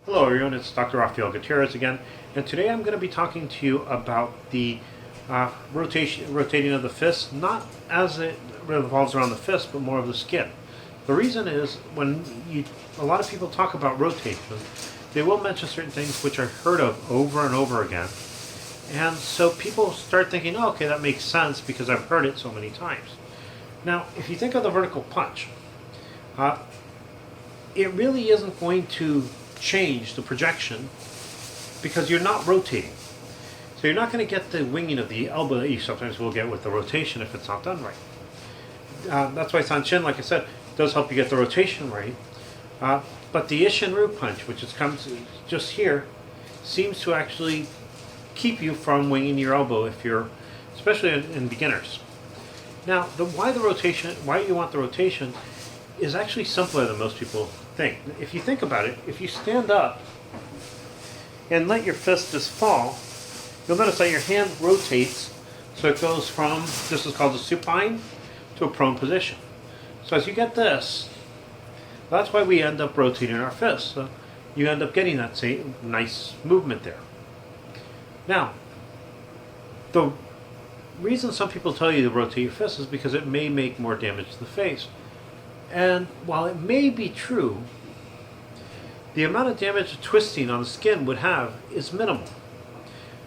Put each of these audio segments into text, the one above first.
Hello everyone, it's Dr. Rafael Gutierrez again, and today I'm going to be talking to you about the rotating of the fist, not as it revolves around the fist, but more of the skin. The reason is a lot of people talk about rotation, they will mention certain things which I've heard of over and over again, and so people start thinking, oh, okay, that makes sense because I've heard it so many times. Now, if you think of the vertical punch, it really isn't going to change the projection because you're not rotating. So you're not going to get the winging of the elbow that you sometimes will get with the rotation if it's not done right. That's why Sanshin, like I said, does help you get the rotation right. But the Isshin-Ryu punch, which comes just here, seems to actually keep you from winging your elbow if you're, especially in beginners. Now, why you want the rotation is actually simpler than most people think. If you think about it, if you stand up and let your fist just fall, you'll notice that your hand rotates, so it goes from, this is called a supine, to a prone position. So as you get this, that's why we end up rotating our fist. So you end up getting that same nice movement there. Now, the reason some people tell you to rotate your fist is because it may make more damage to the face. And while it may be true, the amount of damage twisting on the skin would have is minimal.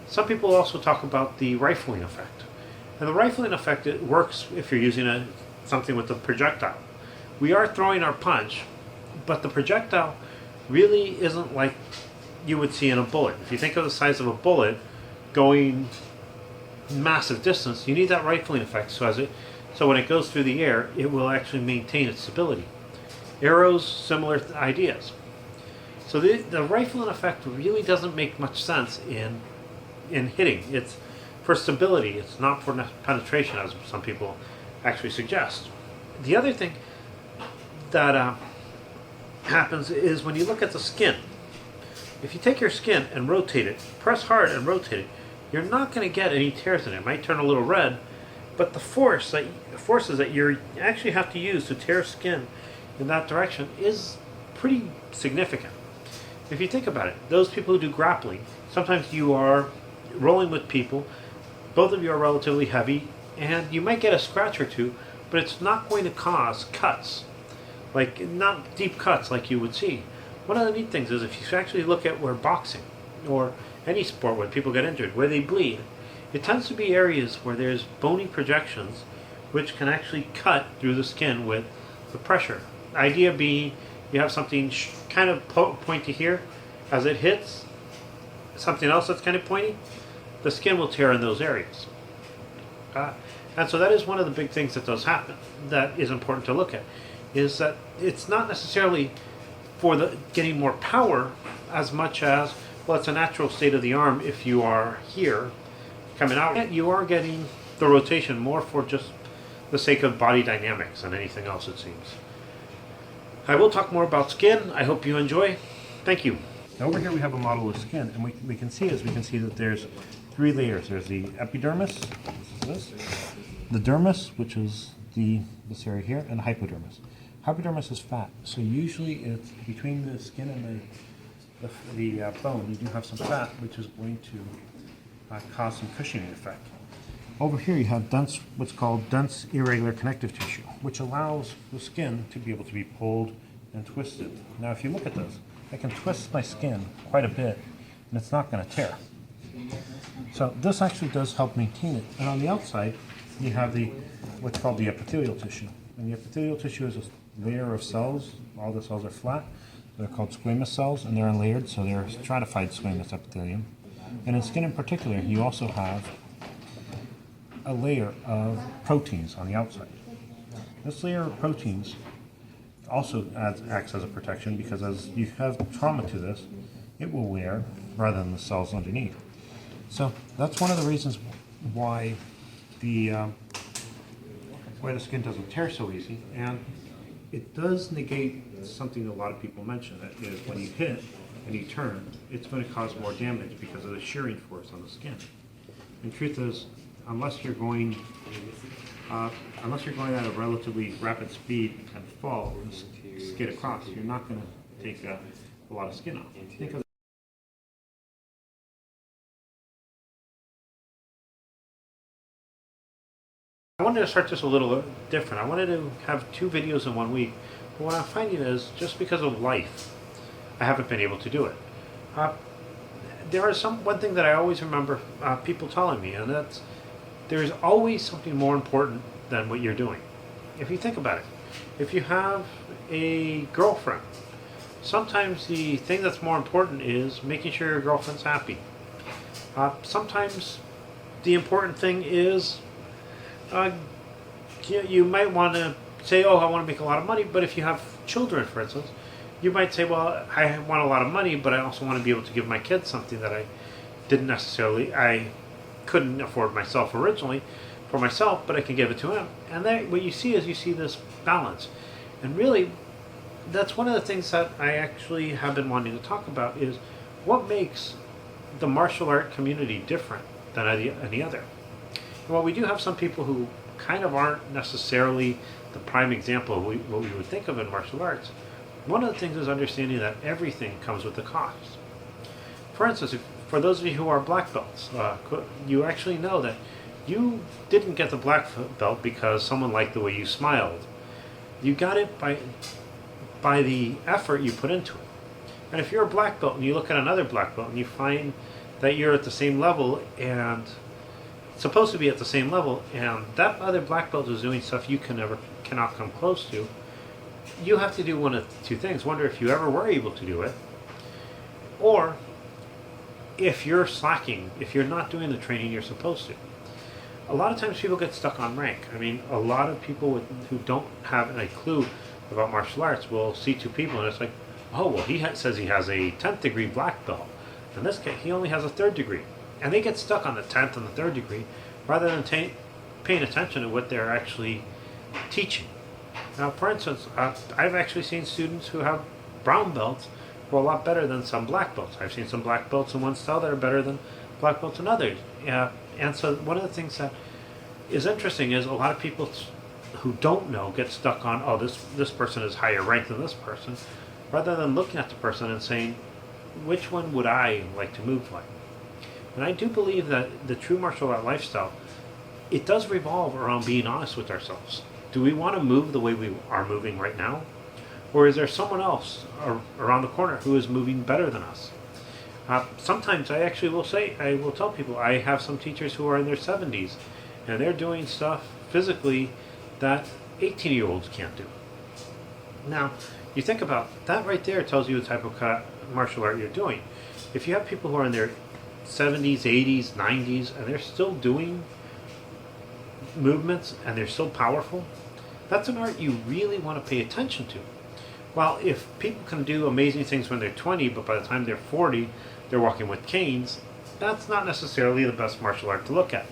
Some people also talk about the rifling effect. And the rifling effect, it works if you're using something with a projectile. We are throwing our punch, but the projectile really isn't like you would see in a bullet. If you think of the size of a bullet going massive distance, you need that rifling effect so when it goes through the air, it will actually maintain its stability. Arrows, similar ideas. So the rifling effect really doesn't make much sense in hitting. It's for stability. It's not for penetration, as some people actually suggest. The other thing that happens is when you look at the skin. If you take your skin and rotate it, press hard and rotate it, you're not going to get any tears in it. It might turn a little red, but the forces that you actually have to use to tear skin in that direction is pretty significant. If you think about it, those people who do grappling, sometimes you are rolling with people, both of you are relatively heavy, and you might get a scratch or two, but it's not going to cause cuts, like not deep cuts like you would see. One of the neat things is if you actually look at where boxing or any sport where people get injured, where they bleed, it tends to be areas where there's bony projections which can actually cut through the skin with the pressure. The idea being you have something kind of pointy here. As it hits something else that's kind of pointy, the skin will tear in those areas. And so that is one of the big things that does happen that is important to look at, is that it's not necessarily for getting more power as much as, well, it's a natural state of the arm if you are here coming out. You are getting the rotation more for just the sake of body dynamics than anything else, it seems. I will talk more about skin. I hope you enjoy. Thank you. Now over here we have a model of skin, and we can see that there's three layers. There's the epidermis, the dermis, which is this area here, and the hypodermis. Hypodermis is fat, so usually it's between the skin and the bone. You do have some fat, which is going to cause some cushioning effect. Over here you have what's called dense irregular connective tissue, which allows the skin to be able to be pulled and twisted. Now if you look at this, I can twist my skin quite a bit and it's not going to tear. So this actually does help maintain it. And on the outside you have what's called the epithelial tissue. And the epithelial tissue is a layer of cells. All the cells are flat. They're called squamous cells, and they're unlayered, so they're stratified squamous epithelium. And in skin in particular, you also have a layer of proteins on the outside. This layer of proteins also acts as a protection because as you have trauma to this, it will wear rather than the cells underneath. So that's one of the reasons why the skin doesn't tear so easy, and it does negate something a lot of people mention, that is when you hit and you turn, it's going to cause more damage because of the shearing force on the skin. And the truth is, unless you're going at a relatively rapid speed and fall and skid across, you're not going to take a lot of skin off. Think of I wanted to start this a little different. I wanted to have 2 videos in 1 week, but what I'm finding is just because of life, I haven't been able to do it. There is one thing that I always remember people telling me, and that's there is always something more important than what you're doing. If you think about it, if you have a girlfriend, sometimes the thing that's more important is making sure your girlfriend's happy. Sometimes the important thing is you might want to say, oh, I want to make a lot of money, but if you have children, for instance, you might say, well, I want a lot of money, but I also want to be able to give my kids something that I couldn't afford myself originally for myself, but I can give it to him. And what you see is this balance. And really, that's one of the things that I actually have been wanting to talk about is what makes the martial art community different than any other. Well, we do have some people who kind of aren't necessarily the prime example of what we would think of in martial arts. One of the things is understanding that everything comes with a cost. For instance, for those of you who are black belts, you actually know that you didn't get the black belt because someone liked the way you smiled. You got it by the effort you put into it. And if you're a black belt and you look at another black belt and you find that you're at the same level and supposed to be at the same level, and that other black belt is doing stuff you cannot come close to, you have to do one of 2 things. Wonder if you ever were able to do it, or if you're slacking, if you're not doing the training you're supposed to. A lot of times people get stuck on rank. I mean, a lot of people who don't have a clue about martial arts will see 2 people and it's like, oh, well, he says he has a 10th degree black belt. In this case, he only has a 3rd degree. And they get stuck on the 10th and the 3rd degree rather than paying attention to what they're actually teaching. Now, for instance, I've actually seen students who have brown belts who are a lot better than some black belts. I've seen some black belts in one style that are better than black belts in others. And so one of the things that is interesting is a lot of people who don't know get stuck on, oh, this person is higher ranked than this person, rather than looking at the person and saying, which one would I like to move like? And I do believe that the true martial art lifestyle, it does revolve around being honest with ourselves. Do we want to move the way we are moving right now? Or is there someone else around the corner who is moving better than us? Sometimes I will tell people, I have some teachers who are in their 70s, and they're doing stuff physically that 18-year-olds can't do. Now, you think about that right there tells you the type of martial art you're doing. If you have people who are in their 70s, 80s, 90s, and they're still doing movements and they're still powerful, that's an art you really want to pay attention to. While if people can do amazing things when they're 20, but by the time they're 40, they're walking with canes, that's not necessarily the best martial art to look at.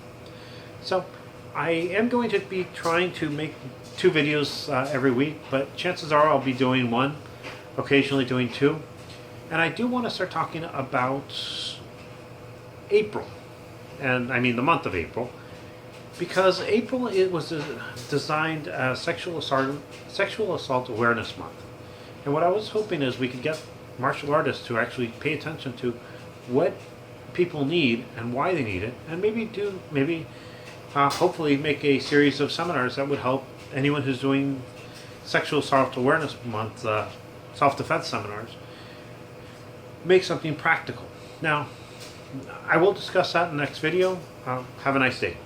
So I am going to be trying to make 2 videos every week, but chances are I'll be doing 1, occasionally doing 2. And I do want to start talking about April, and I mean the month of April, because April it was designed as Sexual Assault Awareness Month. And what I was hoping is we could get martial artists to actually pay attention to what people need and why they need it, and maybe hopefully make a series of seminars that would help anyone who's doing Sexual Assault Awareness Month self-defense seminars make something practical. Now, I will discuss that in the next video. Have a nice day.